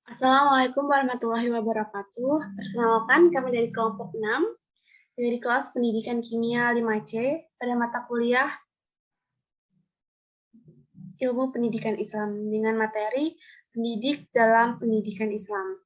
Assalamualaikum warahmatullahi wabarakatuh. Perkenalkan, kami dari kelompok 6 dari kelas Pendidikan Kimia 5C pada mata kuliah Ilmu Pendidikan Islam dengan materi Pendidik dalam Pendidikan Islam.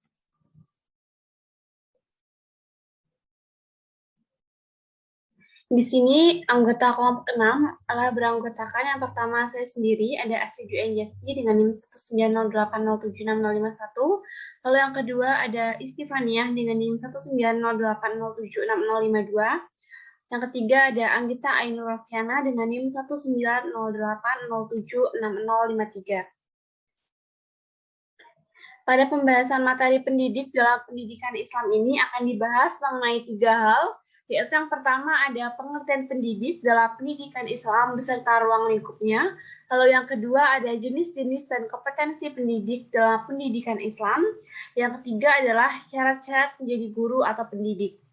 Di sini anggota kelompok 6 adalah beranggotakan yang pertama saya sendiri, ada Asri Juenjasti dengan NIM 19080766051. Lalu yang kedua ada Istifaniah dengan NIM 19080766052. Yang ketiga ada Anggita Ainur Rofiana dengan NIM 19080076053. Pada pembahasan materi pendidik dalam pendidikan Islam ini akan dibahas mengenai 3 hal, yaitu yang pertama ada pengertian pendidik dalam pendidikan Islam beserta ruang lingkupnya. Lalu yang kedua ada jenis-jenis dan kompetensi pendidik dalam pendidikan Islam. Yang ketiga adalah syarat-syarat menjadi guru atau pendidik.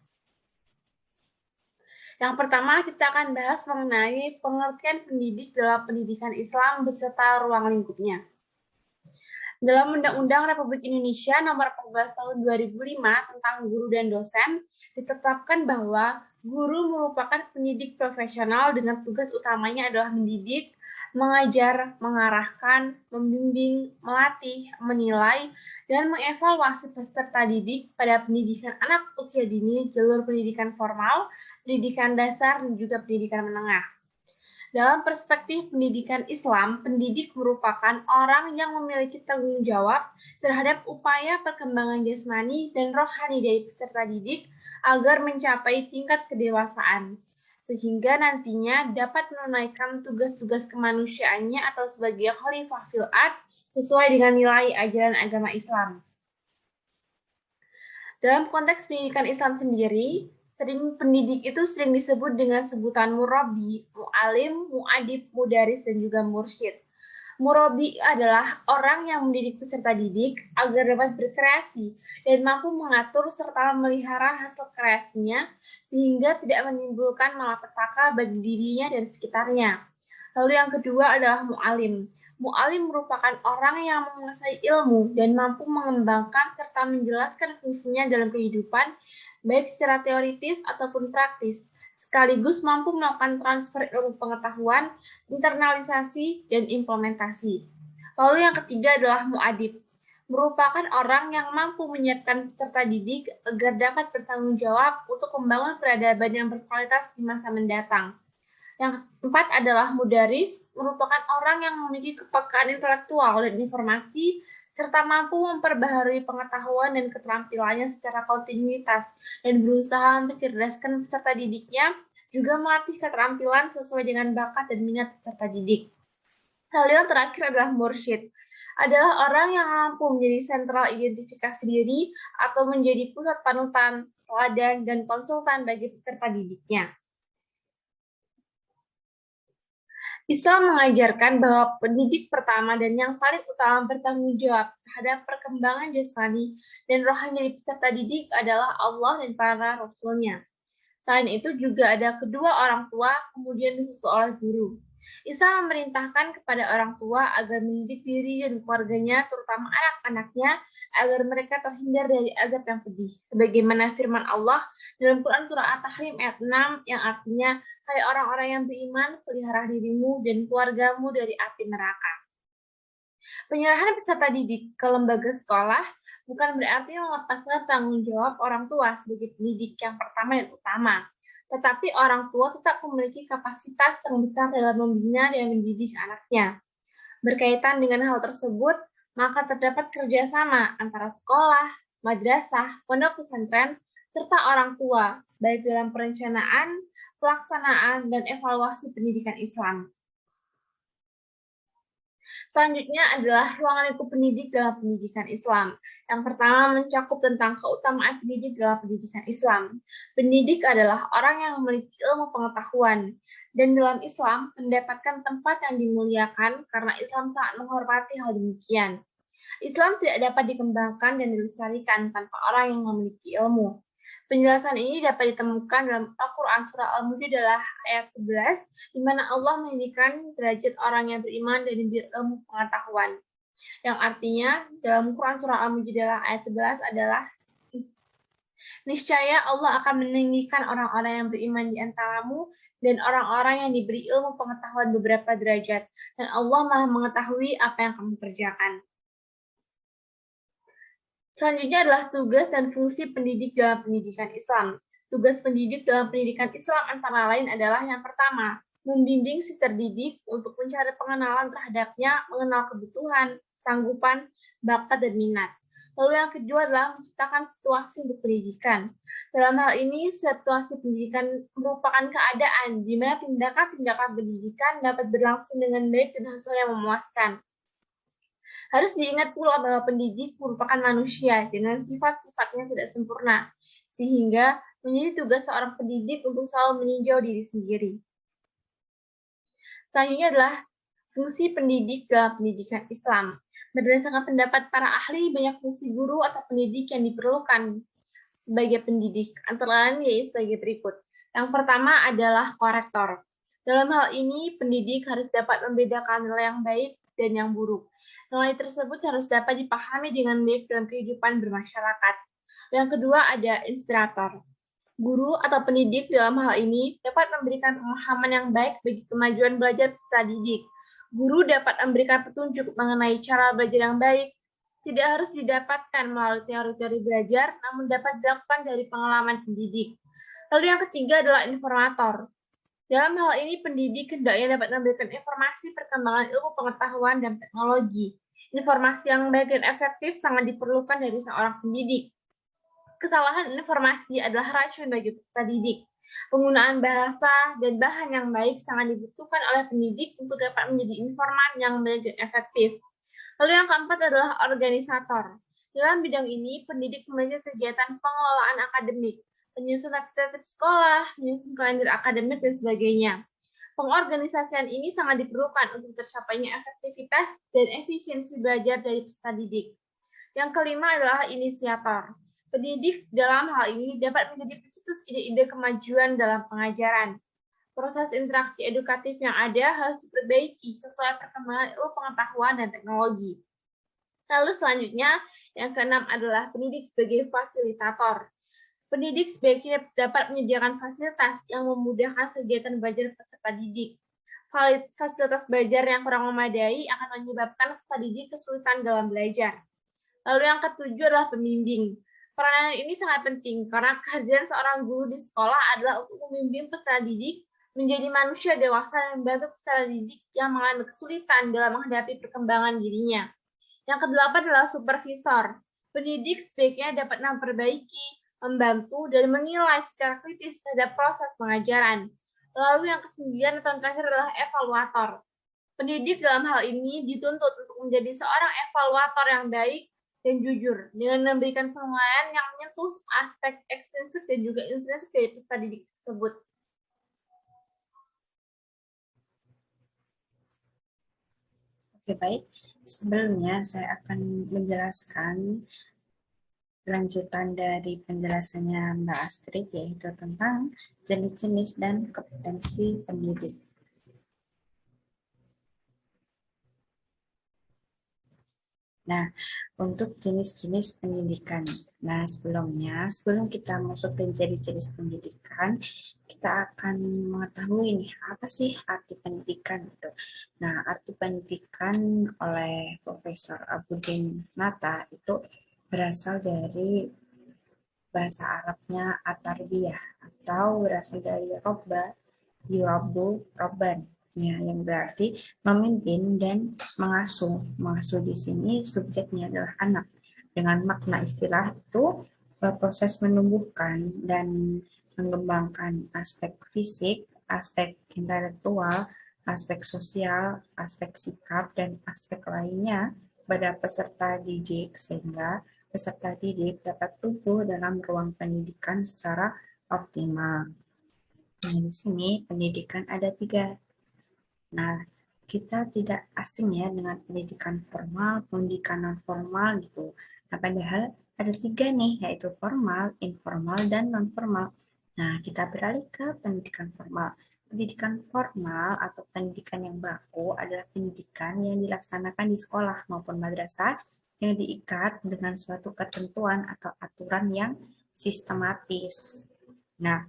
Yang pertama kita akan bahas mengenai pengertian pendidik dalam pendidikan Islam beserta ruang lingkupnya. Dalam Undang-Undang Republik Indonesia Nomor 14 Tahun 2005 tentang guru dan dosen, ditetapkan bahwa guru merupakan pendidik profesional dengan tugas utamanya adalah mendidik, mengajar, mengarahkan, membimbing, melatih, menilai, dan mengevaluasi peserta didik pada pendidikan anak usia dini, jalur pendidikan formal, pendidikan dasar, dan juga pendidikan menengah. Dalam perspektif pendidikan Islam, pendidik merupakan orang yang memiliki tanggung jawab terhadap upaya perkembangan jasmani dan rohani dari peserta didik agar mencapai tingkat kedewasaan, sehingga nantinya dapat menunaikan tugas-tugas kemanusiaannya atau sebagai khalifah fil ard sesuai dengan nilai ajaran agama Islam. Dalam konteks pendidikan Islam sendiri, pendidik itu sering disebut dengan sebutan murabi, mu'alim, mu'adib, mudaris, dan juga mursyid. Murabi adalah orang yang mendidik peserta didik agar dapat berkreasi dan mampu mengatur serta memelihara hasil kreasinya sehingga tidak menimbulkan malapetaka bagi dirinya dan sekitarnya. Lalu yang kedua adalah mu'alim. Mu'alim merupakan orang yang menguasai ilmu dan mampu mengembangkan serta menjelaskan fungsinya dalam kehidupan, baik secara teoritis ataupun praktis, sekaligus mampu melakukan transfer ilmu pengetahuan, internalisasi, dan implementasi. Lalu yang ketiga adalah mu'adib, merupakan orang yang mampu menyiapkan peserta didik agar dapat bertanggung jawab untuk membangun peradaban yang berkualitas di masa mendatang. Yang keempat adalah mudaris, merupakan orang yang memiliki kepekaan intelektual dan informasi, serta mampu memperbaharui pengetahuan dan keterampilannya secara kontinuitas, dan berusaha mencerdaskan peserta didiknya, juga melatih keterampilan sesuai dengan bakat dan minat peserta didik. Lalu yang terakhir adalah mursyid, adalah orang yang mampu menjadi sentral identifikasi diri atau menjadi pusat panutan, teladan, dan konsultan bagi peserta didiknya. Islam mengajarkan bahwa pendidik pertama dan yang paling utama bertanggung jawab terhadap perkembangan jasmani dan rohani dari peserta didik adalah Allah dan para rasulnya. Selain itu juga ada kedua orang tua, kemudian disusul oleh guru. Islam memerintahkan kepada orang tua agar mendidik diri dan keluarganya, terutama anak-anaknya, agar mereka terhindar dari azab yang pedih. Sebagaimana firman Allah dalam Quran Surah At-Tahrim ayat 6 yang artinya, hai orang-orang yang beriman, pelihara dirimu dan keluargamu dari api neraka. Penyerahan peserta didik ke lembaga sekolah bukan berarti melepaskan tanggung jawab orang tua sebagai pendidik yang pertama dan utama. Tetapi orang tua tetap memiliki kapasitas yang besar dalam membina dan mendidik anaknya. Berkaitan dengan hal tersebut, maka terdapat kerjasama antara sekolah, madrasah, pondok pesantren, serta orang tua, baik dalam perencanaan, pelaksanaan, dan evaluasi pendidikan Islam. Selanjutnya adalah ruang lingkup pendidik dalam pendidikan Islam. Yang pertama mencakup tentang keutamaan pendidik dalam pendidikan Islam. Pendidik adalah orang yang memiliki ilmu pengetahuan. Dan dalam Islam, mendapatkan tempat yang dimuliakan karena Islam sangat menghormati hal demikian. Islam tidak dapat dikembangkan dan dilestarikan tanpa orang yang memiliki ilmu. Penjelasan ini dapat ditemukan dalam Al-Quran Surah Al-Mujadalah ayat 11, di mana Allah meninggikan derajat orang yang beriman dan berilmu pengetahuan. yang artinya dalam Quran surah Al-Mujadalah ayat 11 adalah niscaya Allah akan meninggikan orang-orang yang beriman di antaramu dan orang-orang yang diberi ilmu pengetahuan beberapa derajat. Dan Allah Maha mengetahui apa yang kamu kerjakan. Selanjutnya adalah tugas dan fungsi pendidik dalam pendidikan Islam. Tugas pendidik dalam pendidikan Islam antara lain adalah yang pertama, membimbing si terdidik untuk mencari pengenalan terhadapnya, mengenal kebutuhan, sanggupan, bakat, dan minat. Lalu yang kedua adalah menciptakan situasi untuk pendidikan. Dalam hal ini, situasi pendidikan merupakan keadaan di mana tindakan-tindakan pendidikan dapat berlangsung dengan baik dan hasil yang memuaskan. Harus diingat pula bahwa pendidik merupakan manusia dengan sifat-sifatnya tidak sempurna, sehingga menjadi tugas seorang pendidik untuk selalu meninjau diri sendiri. Selanjutnya adalah fungsi pendidik dalam pendidikan Islam. Berdasarkan pendapat para ahli, banyak fungsi guru atau pendidik yang diperlukan sebagai pendidik, antara lain yaitu sebagai berikut. Yang pertama adalah korektor. Dalam hal ini, pendidik harus dapat membedakan nilai yang baik dan yang buruk. Nilai tersebut harus dapat dipahami dengan baik dalam kehidupan bermasyarakat. Yang kedua ada inspirator. Guru atau pendidik dalam hal ini dapat memberikan pemahaman yang baik bagi kemajuan belajar peserta didik. Guru dapat memberikan petunjuk mengenai cara belajar yang baik, tidak harus didapatkan melalui teori-teori belajar, namun dapat dilakukan dari pengalaman pendidik. Lalu yang ketiga adalah informator. Dalam hal ini, pendidik hendaknya dapat memberikan informasi perkembangan ilmu pengetahuan dan teknologi. Informasi yang baik dan efektif sangat diperlukan dari seorang pendidik. Kesalahan informasi adalah racun bagi peserta didik. Penggunaan bahasa dan bahan yang baik sangat dibutuhkan oleh pendidik untuk dapat menjadi informan yang baik dan efektif. Lalu yang keempat adalah organisator. Dalam bidang ini, pendidik memiliki kegiatan pengelolaan akademik, penyusunan tertib sekolah, menyusun kalender akademik, dan sebagainya. Pengorganisasian ini sangat diperlukan untuk tercapainya efektivitas dan efisiensi belajar dari peserta didik. Yang kelima adalah inisiator. Pendidik dalam hal ini dapat menjadi pencetus ide-ide kemajuan dalam pengajaran. Proses interaksi edukatif yang ada harus diperbaiki sesuai perkembangan ilmu pengetahuan dan teknologi. Lalu selanjutnya, yang keenam adalah pendidik sebagai fasilitator. Pendidik sebaiknya dapat menyediakan fasilitas yang memudahkan kegiatan belajar peserta didik. Fasilitas belajar yang kurang memadai akan menyebabkan peserta didik kesulitan dalam belajar. Lalu yang ketujuh adalah pembimbing. Peranan ini sangat penting karena kehadiran seorang guru di sekolah adalah untuk membimbing peserta didik menjadi manusia dewasa dan membantu peserta didik yang mengalami kesulitan dalam menghadapi perkembangan dirinya. Yang kedelapan adalah supervisor. Pendidik sebaiknya dapat memperbaiki, membantu, dan menilai secara kritis terhadap proses pengajaran. Lalu yang kesembilan atau yang terakhir adalah evaluator. Pendidik dalam hal ini dituntut untuk menjadi seorang evaluator yang baik dan jujur, dengan memberikan penilaian yang menyentuh aspek ekstrinsik dan juga intrinsik dari peserta didik tersebut. Oke, baik. Sebelumnya saya akan menjelaskan lanjutan dari penjelasannya Mbak Astrid, yaitu tentang jenis-jenis dan kompetensi pendidik. Nah, untuk jenis-jenis pendidikan. Nah, sebelum kita masuk ke jenis-jenis pendidikan, kita akan mengetahui nih, apa sih arti pendidikan itu. Nah, arti pendidikan oleh Profesor Abudin Nata itu berasal dari bahasa Arabnya at-tarbiyah, atau berasal dari robba, yurabu, robban. Ya, yang berarti memimpin dan mengasuh. Mengasuh di sini subjeknya adalah anak. Dengan makna istilah itu proses menumbuhkan dan mengembangkan aspek fisik, aspek intelektual, aspek sosial, aspek sikap, dan aspek lainnya pada peserta didik sehingga peserta didik dapat tumbuh dalam ruang pendidikan secara optimal. Nah, di sini pendidikan ada 3. Nah, kita tidak asing ya dengan pendidikan formal, pendidikan non formal gitu. Nah, padahal ada 3 nih, yaitu formal, informal, dan non formal. Nah, kita beralih ke pendidikan formal. pendidikan formal atau pendidikan yang baku adalah pendidikan yang dilaksanakan di sekolah maupun madrasah yang diikat dengan suatu ketentuan atau aturan yang sistematis. Nah,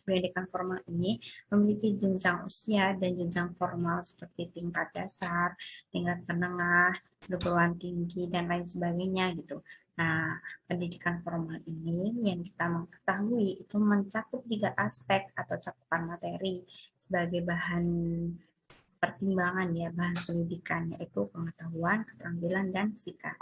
pendidikan formal ini memiliki jenjang usia dan jenjang formal seperti tingkat dasar, tingkat menengah, perguruan tinggi, dan lain sebagainya gitu. Nah, pendidikan formal ini yang kita mengetahui itu mencakup 3 aspek atau cakupan materi sebagai bahan pertimbangan ya, bahan pendidikan, yaitu pengetahuan, keterampilan, dan sikap.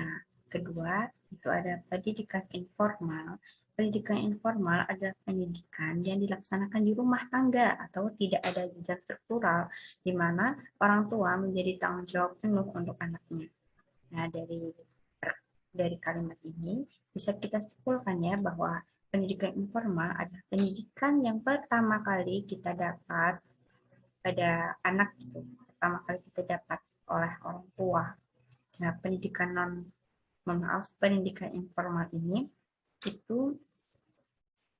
Nah, kedua itu ada pendidikan informal. Pendidikan informal adalah pendidikan yang dilaksanakan di rumah tangga atau tidak ada jenjang struktural, di mana orang tua menjadi tanggung jawab penuh untuk anaknya. Nah, dari kalimat ini bisa kita simpulkan ya bahwa pendidikan informal adalah pendidikan yang pertama kali kita dapat pada anak itu, pertama kali kita dapat oleh orang tua. Nah, pendidikan informal ini itu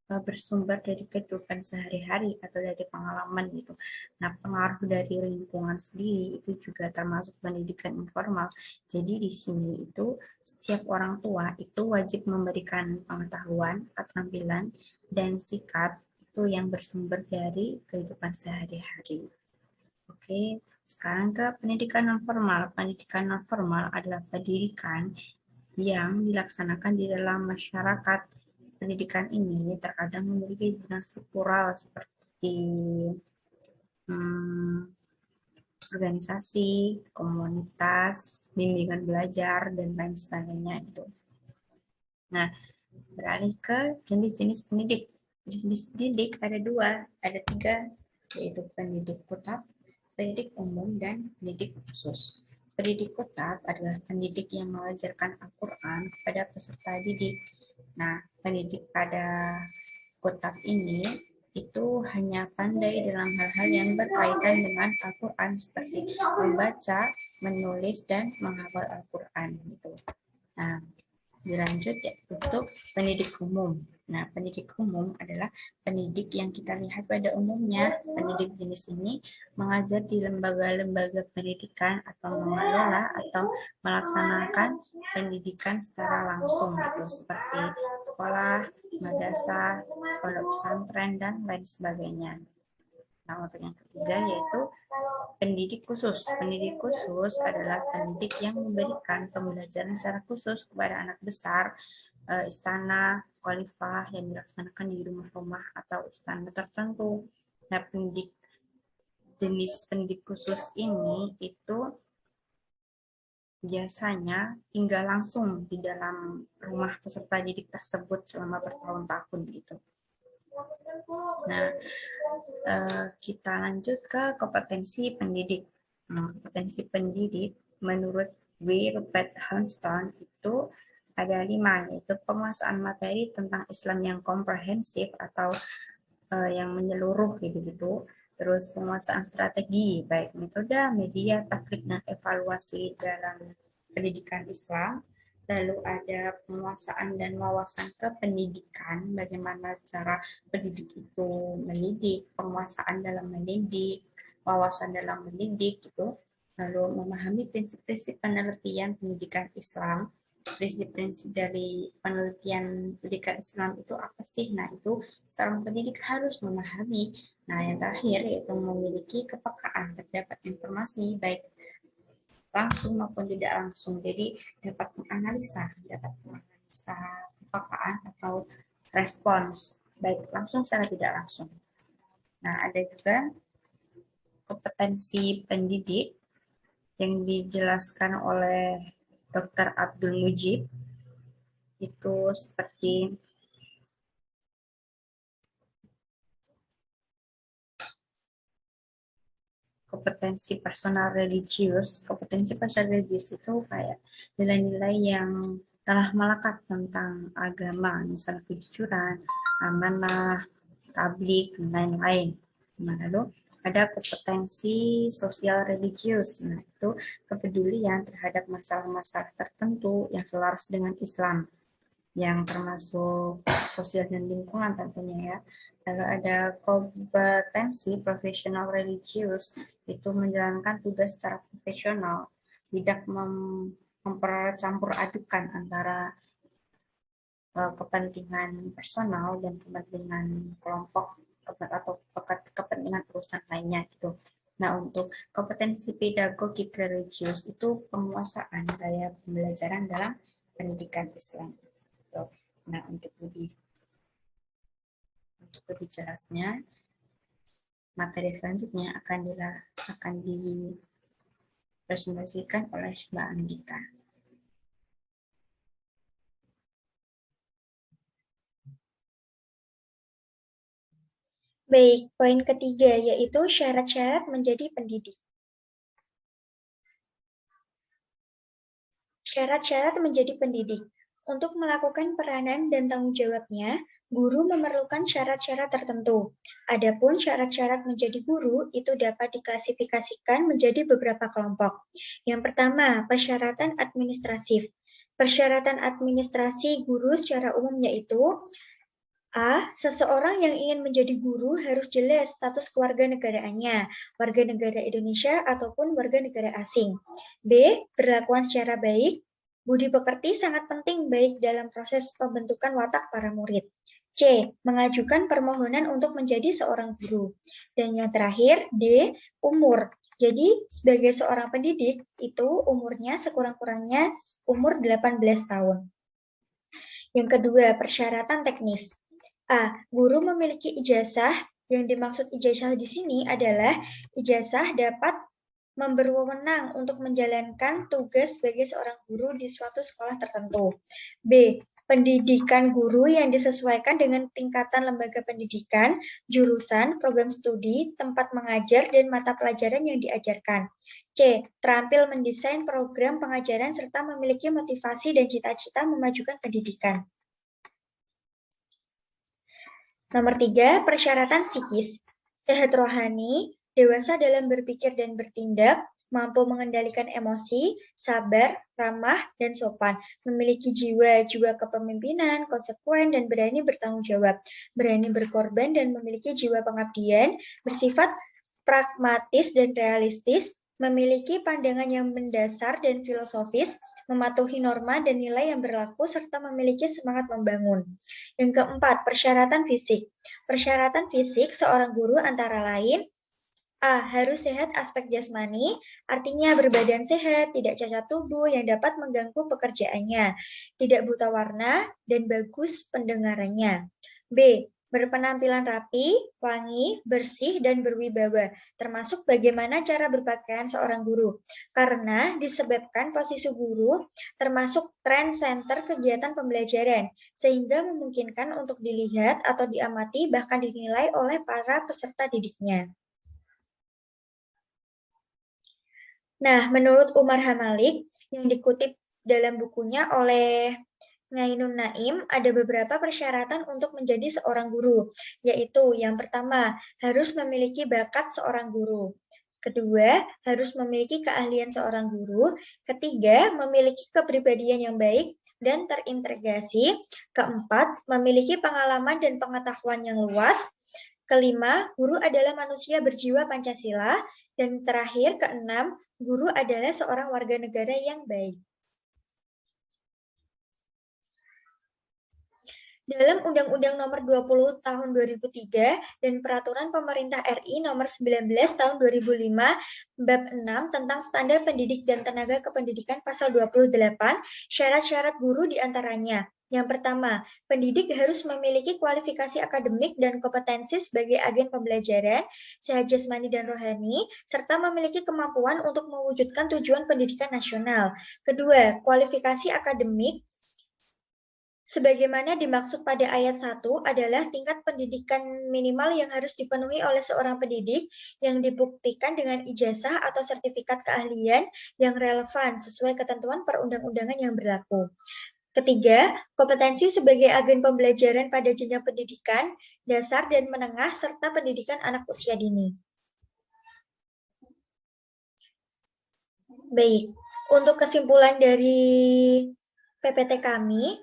bersumber dari kehidupan sehari-hari atau dari pengalaman gitu. Nah, pengaruh dari lingkungan sendiri itu juga termasuk pendidikan informal. Jadi di sini itu setiap orang tua itu wajib memberikan pengetahuan, keterampilan, dan sikap itu yang bersumber dari kehidupan sehari-hari. Oke, sekarang ke pendidikan non formal. Pendidikan non formal adalah pendidikan yang dilaksanakan di dalam masyarakat. Pendidikan ini terkadang memiliki jenjang struktural seperti organisasi, komunitas, bimbingan belajar, dan lain sebagainya itu. Nah, beralih ke jenis-jenis pendidik. Jenis pendidik ada 2, ada 3, yaitu pendidik tetap, pendidik umum, dan pendidik khusus. Pendidik tetap adalah pendidik yang mengajarkan Al-Quran kepada peserta didik. Nah, pendidik pada kotak ini itu hanya pandai dalam hal-hal yang berkaitan dengan Al-Quran seperti membaca, menulis, dan menghafal Al-Quran. Gitu. Nah, dilanjut ya untuk pendidik umum. Nah, pendidik umum adalah pendidik yang kita lihat pada umumnya. Pendidik jenis ini mengajar di lembaga-lembaga pendidikan atau mengelola atau melaksanakan pendidikan secara langsung gitu, seperti sekolah, madrasah, pondok pesantren, dan lain sebagainya. Nah, untuk yang ketiga yaitu pendidik khusus. Pendidik khusus adalah pendidik yang memberikan pembelajaran secara khusus kepada anak besar, istana, khalifah yang dilaksanakan di rumah-rumah atau istana tertentu. Nah, jenis pendidik khusus ini itu biasanya tinggal langsung di dalam rumah peserta didik tersebut selama bertahun-tahun gitu. Nah, kita lanjut ke kompetensi pendidik. Kompetensi pendidik menurut W. Rupert Hunston itu ada 5, yaitu penguasaan materi tentang Islam yang komprehensif atau yang menyeluruh gitu-gitu. Terus penguasaan strategi, baik metode, media, taktik, dan evaluasi dalam pendidikan Islam. Lalu ada penguasaan dan wawasan kependidikan, bagaimana cara pendidik itu mendidik, penguasaan dalam mendidik, wawasan dalam mendidik gitu. Lalu memahami prinsip-prinsip penelitian pendidikan Islam. Prinsip-prinsip dari penelitian pendidikan Islam itu apa sih? Nah, itu seorang pendidik harus memahami. Nah, yang terakhir yaitu memiliki kepekaan terdapat informasi baik langsung maupun tidak langsung. Jadi dapat menganalisa kepekaan atau respons baik langsung secara tidak langsung. Nah, ada juga kompetensi pendidik yang dijelaskan oleh Dr. Abdul Mujib, itu seperti kompetensi personal religius. Kompetensi personal religius itu kayak nilai-nilai yang telah melekat tentang agama, misalnya kejujuran, amanah, tablik, dan lain-lain. Nah, lalu ada kompetensi sosial religius. Nah, itu kepedulian terhadap masalah-masalah tertentu yang selaras dengan Islam. yang termasuk sosial dan lingkungan tentunya ya. Lalu ada kompetensi profesional religius, itu menjalankan tugas secara profesional, tidak mempercampur adukan antara kepentingan personal dan kepentingan kelompok atau kepentingan perusahaan lainnya gitu. Nah, untuk kompetensi pedagogik religius itu penguasaan gaya pembelajaran dalam pendidikan Islam. Gitu. Nah, untuk lebih jelasnya, materi selanjutnya akan dipresentasikan oleh Mbak Andika. Baik, poin ketiga yaitu syarat-syarat menjadi pendidik. Syarat-syarat menjadi pendidik. Untuk melakukan peranan dan tanggung jawabnya, guru memerlukan syarat-syarat tertentu. Adapun syarat-syarat menjadi guru itu dapat diklasifikasikan menjadi beberapa kelompok. Yang pertama, persyaratan administratif. Persyaratan administrasi guru secara umum yaitu A. Seseorang yang ingin menjadi guru harus jelas status kewarganegaraannya, warga negara Indonesia ataupun warga negara asing. B. Perlakuan secara baik. Budi pekerti sangat penting baik dalam proses pembentukan watak para murid. C. Mengajukan permohonan untuk menjadi seorang guru. Dan yang terakhir, D. Umur. Jadi, sebagai seorang pendidik, itu umurnya sekurang-kurangnya umur 18 tahun. Yang kedua, persyaratan teknis. A. Guru memiliki ijazah. Yang dimaksud ijazah di sini adalah ijazah dapat berwenang untuk menjalankan tugas sebagai seorang guru di suatu sekolah tertentu. B. Pendidikan guru yang disesuaikan dengan tingkatan lembaga pendidikan, jurusan, program studi, tempat mengajar, dan mata pelajaran yang diajarkan. C. Terampil mendesain program pengajaran serta memiliki motivasi dan cita-cita memajukan pendidikan. Nomor 3, persyaratan psikis. Sehat rohani, dewasa dalam berpikir dan bertindak, mampu mengendalikan emosi, sabar, ramah, dan sopan, memiliki jiwa kepemimpinan, konsekuen, dan berani bertanggung jawab, berani berkorban, dan memiliki jiwa pengabdian, bersifat pragmatis dan realistis, memiliki pandangan yang mendasar dan filosofis, mematuhi norma dan nilai yang berlaku, serta memiliki semangat membangun. Yang keempat, persyaratan fisik. Persyaratan fisik seorang guru antara lain, A. Harus sehat aspek jasmani, artinya berbadan sehat, tidak cacat tubuh yang dapat mengganggu pekerjaannya, tidak buta warna, dan bagus pendengarannya. B. Berpenampilan rapi, wangi, bersih, dan berwibawa, termasuk bagaimana cara berpakaian seorang guru. Karena disebabkan posisi guru termasuk trend center kegiatan pembelajaran, sehingga memungkinkan untuk dilihat atau diamati bahkan dinilai oleh para peserta didiknya. Nah, menurut Umar Hamalik yang dikutip dalam bukunya oleh Ngainun Naim, ada beberapa persyaratan untuk menjadi seorang guru, yaitu yang pertama, harus memiliki bakat seorang guru. Kedua, harus memiliki keahlian seorang guru. Ketiga, memiliki kepribadian yang baik dan terintegrasi. Keempat, memiliki pengalaman dan pengetahuan yang luas. Kelima, guru adalah manusia berjiwa Pancasila. Dan terakhir, keenam, guru adalah seorang warga negara yang baik. Dalam Undang-Undang Nomor 20 Tahun 2003 dan Peraturan Pemerintah RI Nomor 19 Tahun 2005 Bab 6 tentang Standar Pendidik dan Tenaga Kependidikan Pasal 28, syarat-syarat guru diantaranya. Yang pertama, pendidik harus memiliki kualifikasi akademik dan kompetensi sebagai agen pembelajaran, sehat jasmani dan rohani, serta memiliki kemampuan untuk mewujudkan tujuan pendidikan nasional. Kedua, kualifikasi akademik sebagaimana dimaksud pada ayat 1 adalah tingkat pendidikan minimal yang harus dipenuhi oleh seorang pendidik yang dibuktikan dengan ijazah atau sertifikat keahlian yang relevan sesuai ketentuan perundang-undangan yang berlaku. Ketiga, kompetensi sebagai agen pembelajaran pada jenjang pendidikan, dasar dan menengah, serta pendidikan anak usia dini. Baik, untuk kesimpulan dari PPT kami,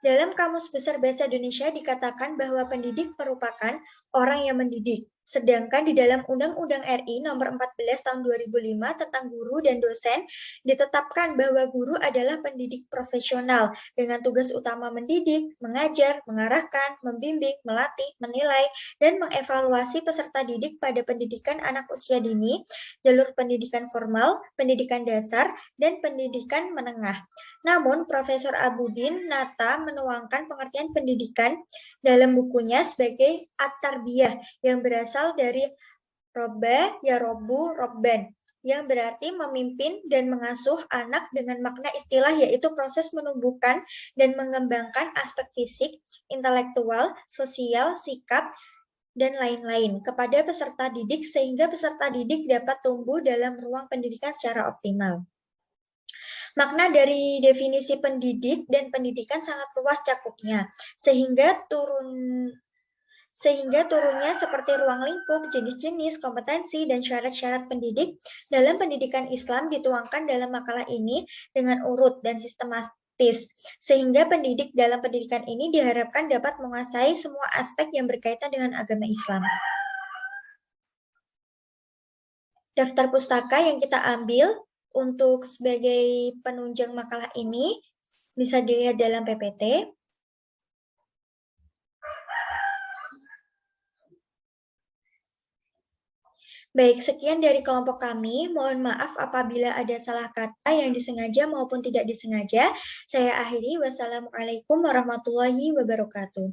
Dalam Kamus Besar Bahasa Indonesia dikatakan bahwa pendidik merupakan orang yang mendidik. Sedangkan di dalam Undang-Undang RI Nomor 14 Tahun 2005 tentang guru dan dosen ditetapkan bahwa guru adalah pendidik profesional dengan tugas utama mendidik, mengajar, mengarahkan, membimbing, melatih, menilai, dan mengevaluasi peserta didik pada pendidikan anak usia dini, jalur pendidikan formal, pendidikan dasar, dan pendidikan menengah. Namun, Profesor Abudin Nata menuangkan pengertian pendidikan dalam bukunya sebagai at-tarbiyah yang berasal dari robba, yarobu, robban, yang berarti memimpin dan mengasuh anak dengan makna istilah yaitu proses menumbuhkan dan mengembangkan aspek fisik, intelektual, sosial, sikap, dan lain-lain kepada peserta didik sehingga peserta didik dapat tumbuh dalam ruang pendidikan secara optimal. Makna dari definisi pendidik dan pendidikan sangat luas cakupnya, sehingga turunnya seperti ruang lingkup, jenis-jenis, kompetensi, dan syarat-syarat pendidik dalam pendidikan Islam dituangkan dalam makalah ini dengan urut dan sistematis, sehingga pendidik dalam pendidikan ini diharapkan dapat menguasai semua aspek yang berkaitan dengan agama Islam. Daftar pustaka yang kita ambil untuk sebagai penunjang makalah ini bisa dilihat dalam PPT. Baik, sekian dari kelompok kami. Mohon maaf apabila ada salah kata yang disengaja maupun tidak disengaja. Saya akhiri. Wassalamualaikum warahmatullahi wabarakatuh.